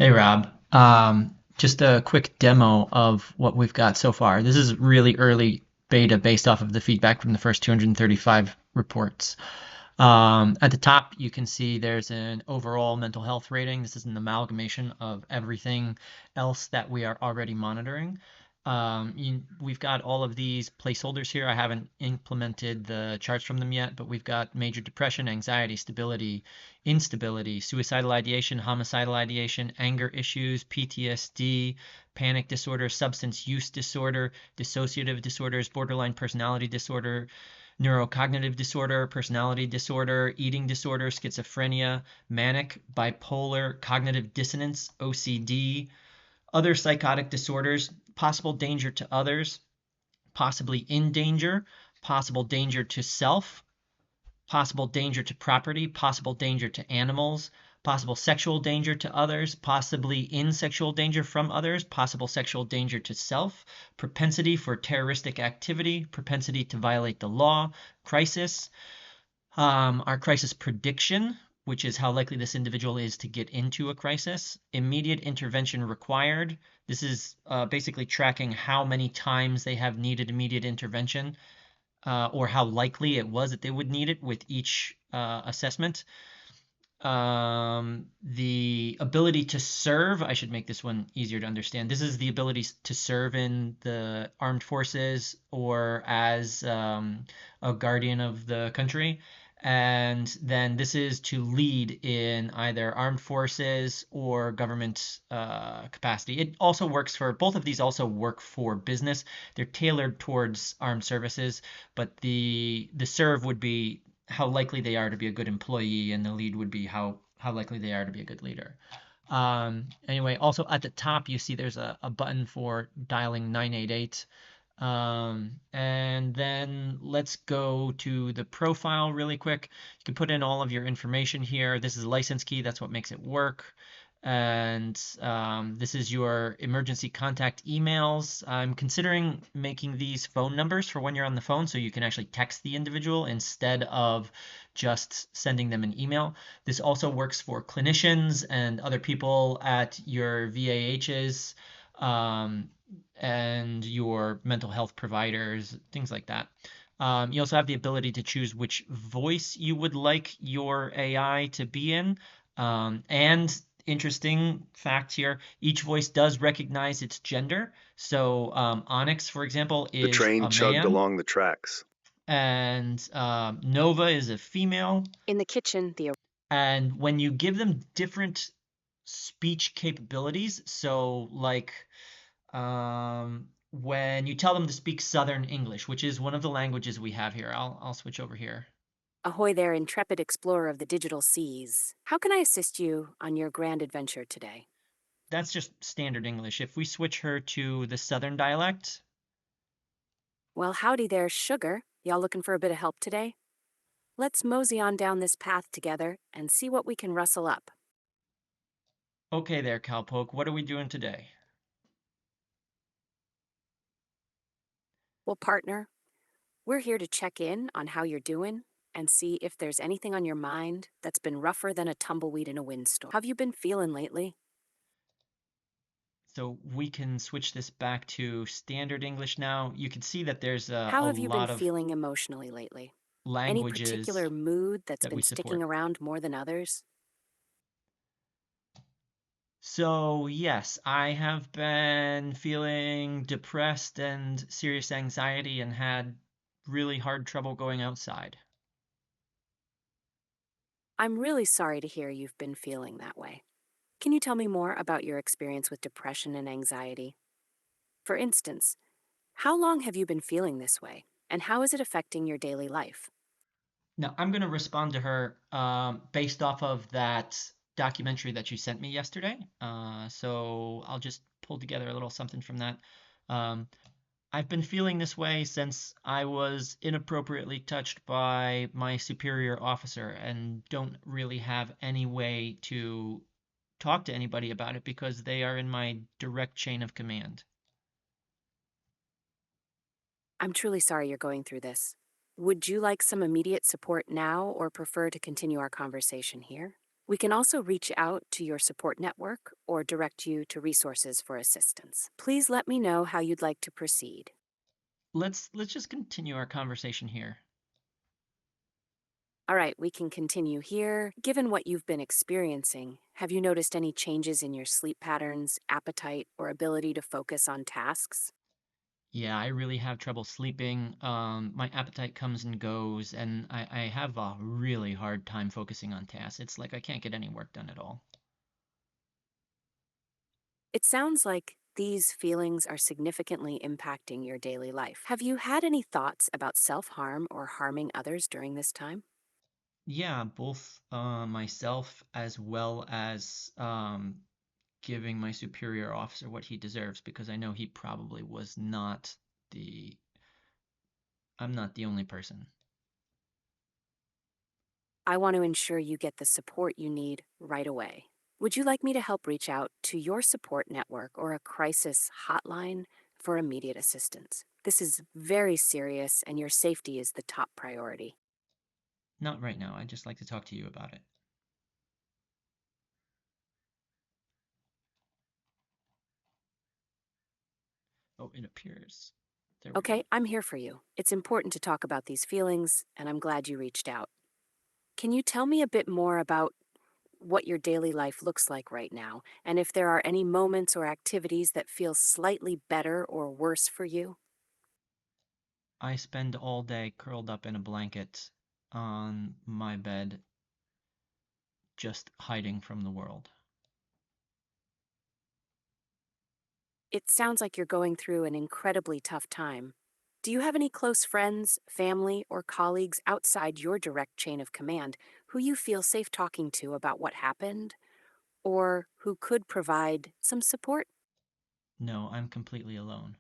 Hey Rob, just a quick demo of what we've got so far. This is really early beta based off of the feedback from the first 235 reports. At the top, you can see there's an overall mental health rating. This is an amalgamation of everything else that we are already monitoring. We've got all of these placeholders here. I haven't implemented the charts from them yet, but we've got major depression, anxiety, stability, instability, suicidal ideation, homicidal ideation, anger issues, PTSD, panic disorder, substance use disorder, dissociative disorders, borderline personality disorder, neurocognitive disorder, personality disorder, eating disorder, schizophrenia, manic, bipolar, cognitive dissonance, OCD, other psychotic disorders, possible danger to others, possibly in danger, possible danger to self, possible danger to property, possible danger to animals, possible sexual danger to others, possibly in sexual danger from others, possible sexual danger to self, propensity for terroristic activity, propensity to violate the law, crisis, our crisis prediction, which is how likely this individual is to get into a crisis, immediate intervention required. This is basically tracking how many times they have needed immediate intervention or how likely it was that they would need it with each assessment. The ability to serve, I should make this one easier to understand. This is the ability to serve in the armed forces or as a guardian of the country. And then this is to lead in either armed forces or government capacity. It also works for both of these also work for business. They're tailored towards armed services, but the serve would be how likely they are to be a good employee, and the lead would be how likely they are to be a good leader. Anyway, also at the top, you see there's a button for dialing 988. And then let's go to the profile really quick. You can put in all of your information here. This is a license key. That's what makes it work. And this is your emergency contact emails. I'm considering making these phone numbers for when you're on the phone so you can actually text the individual instead of just sending them an email. This also works for clinicians and other people at your VAHs. And your mental health providers, things like that. You also have the ability to choose which voice you would like your AI to be in. And interesting fact here, each voice does recognize its gender. So Onyx, for example, The is train a chugged man, along the tracks. and Nova is a female. In the kitchen, the And when you give them different speech capabilities, so like when you tell them to speak Southern English, which is one of the languages we have here. I'll switch over here. ahoy there, intrepid explorer of the digital seas. How can I assist you on your grand adventure today? That's just standard English. If we switch her to the Southern dialect, Well, howdy there, sugar. Y'all looking for a bit of help today? Let's mosey on down this path together and see what we can rustle up. okay there, Cowpoke. What are we doing today? Well, partner, we're here to check in on how you're doing and see if there's anything on your mind that's been rougher than a tumbleweed in a windstorm. How have you been feeling lately? So we can switch this back to standard English now. You can see that there's How a have you been lot of feeling emotionally lately? Any languages particular mood that's that we been sticking support. around more than others? So, yes, I have been feeling depressed and serious anxiety and had really hard trouble going outside. I'm really sorry to hear you've been feeling that way. Can you tell me more about your experience with depression and anxiety? For instance, how long have you been feeling this way, and how is it affecting your daily life? Now, I'm going to respond to her based off of that documentary that you sent me yesterday. So I'll just pull together a little something from that. Um, I've been feeling this way since I was inappropriately touched by my superior officer and don't really have any way to talk to anybody about it because they are in my direct chain of command. I'm truly sorry you're going through this. Would you like some immediate support now or prefer to continue our conversation here? We can also reach out to your support network or direct you to resources for assistance. Please let me know how you'd like to proceed. Let's just continue our conversation here. All right, we can continue here. Given what you've been experiencing, have you noticed any changes in your sleep patterns, appetite, or ability to focus on tasks? Yeah, I really have trouble sleeping. My appetite comes and goes, and I have a really hard time focusing on tasks. It's like I can't get any work done at all. It sounds like these feelings are significantly impacting your daily life. Have you had any thoughts about self harm or harming others during this time? Yeah, both myself as well as giving my superior officer what he deserves because I know he probably was not the, I'm not the only person. I want to ensure you get the support you need right away. Would you like me to help reach out to your support network or a crisis hotline for immediate assistance? This is very serious, and your safety is the top priority. Not right now. I'd just like to talk to you about it. Oh, it appears. There we Okay, go. I'm here for you. It's important to talk about these feelings, and I'm glad you reached out. Can you tell me a bit more about what your daily life looks like right now, and if there are any moments or activities that feel slightly better or worse for you? I spend all day curled up in a blanket on my bed, just hiding from the world. It sounds like you're going through an incredibly tough time. Do you have any close friends, family, or colleagues outside your direct chain of command who you feel safe talking to about what happened, or who could provide some support? No, I'm completely alone.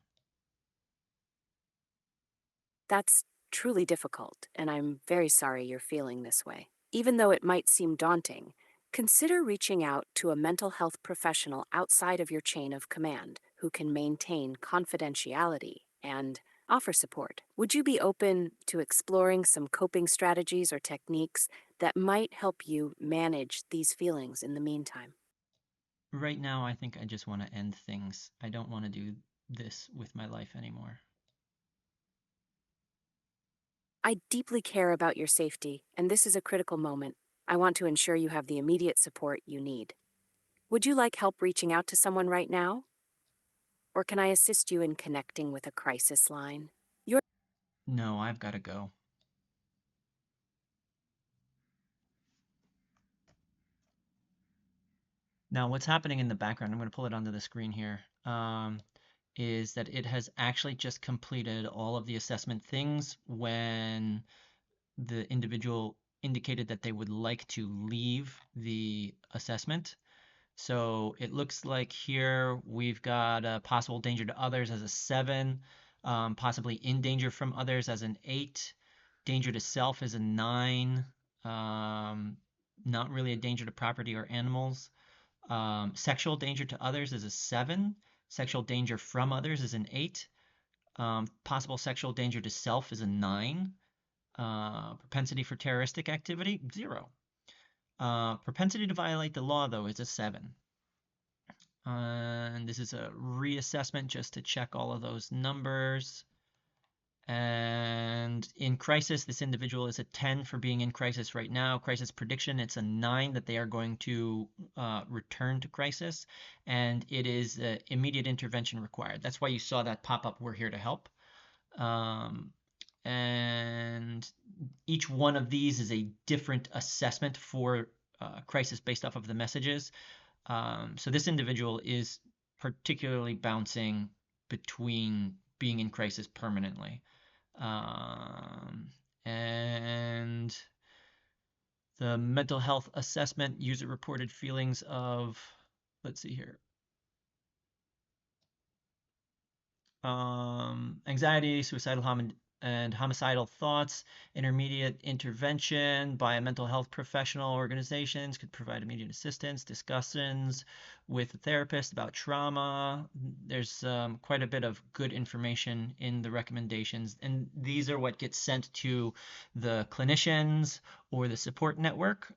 That's truly difficult, and I'm very sorry you're feeling this way. Even though it might seem daunting, consider reaching out to a mental health professional outside of your chain of command who can maintain confidentiality and offer support. Would you be open to exploring some coping strategies or techniques that might help you manage these feelings in the meantime? Right now, I think I just want to end things. I don't want to do this with my life anymore. I deeply care about your safety, and this is a critical moment. I want to ensure you have the immediate support you need. Would you like help reaching out to someone right now? Or can I assist you in connecting with a crisis line? Your No, I've got to go. Now, what's happening in the background, I'm going to pull it onto the screen here, is that it has actually just completed all of the assessment things when the individual indicated that they would like to leave the assessment. So it looks like here we've got a possible danger to others as a 7, possibly in danger from others as an 8, danger to self as a 9, um, not really a danger to property or animals. Sexual danger to others is a 7. Sexual danger from others is an 8. Possible sexual danger to self is a 9. Propensity for terroristic activity, 0. Propensity to violate the law, though, is a 7. And this is a reassessment just to check all of those numbers. And in crisis, this individual is a 10 for being in crisis right now. Crisis prediction, it's a 9 that they are going to return to crisis. And it is immediate intervention required. That's why you saw that pop up, we're here to help. And each one of these is a different assessment for crisis based off of the messages. So this individual is particularly bouncing between being in crisis permanently. And the mental health assessment user reported feelings of, let's see here, anxiety, suicidal and homicidal thoughts. Intermediate intervention by a mental health professional. Organizations could provide immediate assistance. Discussions with a therapist about trauma. There's quite a bit of good information in the recommendations, and these are what gets sent to the clinicians or the support network.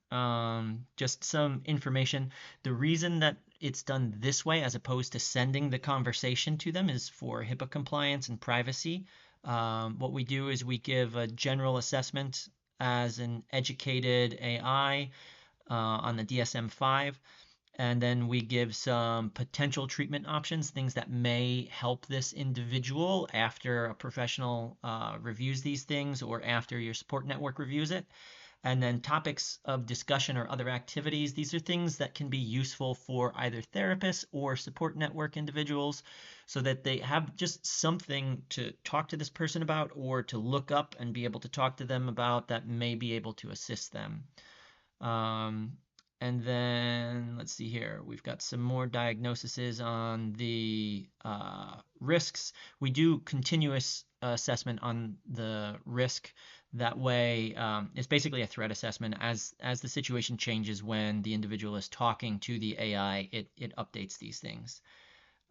Just some information. The reason that it's done this way as opposed to sending the conversation to them is for HIPAA compliance and privacy. What we do is we give a general assessment as an educated AI on the DSM-5, and then we give some potential treatment options, things that may help this individual after a professional reviews these things or after your support network reviews it. And then topics of discussion or other activities. These are things that can be useful for either therapists or support network individuals so that they have just something to talk to this person about or to look up and be able to talk to them about that may be able to assist them. And then let's see here. We've got some more diagnoses on the risks. We do continuous assessment on the risk. That way, it's basically a threat assessment. As the situation changes when the individual is talking to the AI, it updates these things.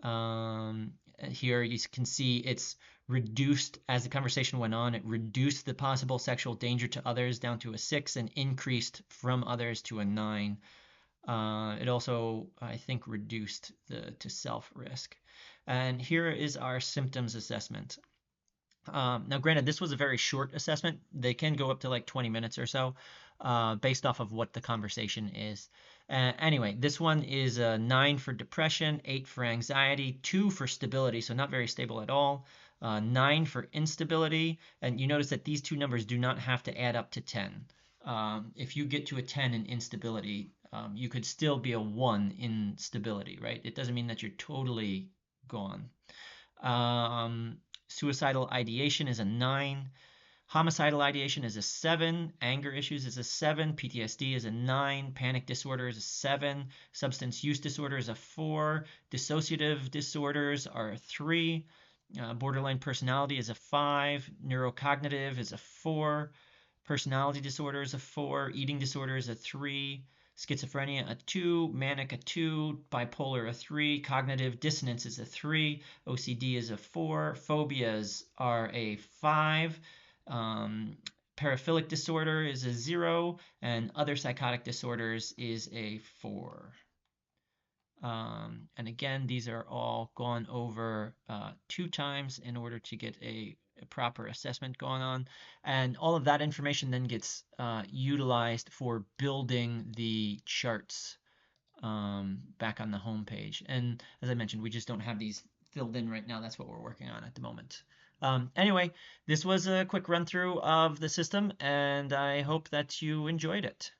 Here you can see it's reduced as the conversation went on. It reduced the possible sexual danger to others down to a 6 and increased from others to a 9. It also, I think, reduced the to self risk. And here is our symptoms assessment. Now, granted, this was a very short assessment. They can go up to like 20 minutes or so, based off of what the conversation is. Anyway, this one is a 9 for depression, 8 for anxiety, 2 for stability, so not very stable at all, 9 for instability, and you notice that these two numbers do not have to add up to 10. If you get to a 10 in instability, you could still be a 1 in stability, right? It doesn't mean that you're totally gone. Suicidal ideation is a 9. Homicidal ideation is a 7. Anger issues is a 7. PTSD is a 9. Panic disorder is a 7. Substance use disorder is a 4. Dissociative disorders are a 3. Borderline personality is a 5. Neurocognitive is a 4. Personality disorder is a 4. Eating disorder is a 3. Schizophrenia a 2, manic a 2, bipolar a 3, cognitive dissonance is a 3, OCD is a 4, phobias are a 5, paraphilic disorder is a 0, and other psychotic disorders is a 4. And again, these are all gone over 2 times in order to get a proper assessment going on. And all of that information then gets utilized for building the charts back on the home page. And as I mentioned, we just don't have these filled in right now. That's what we're working on at the moment. Anyway, this was a quick run through of the system, and I hope that you enjoyed it.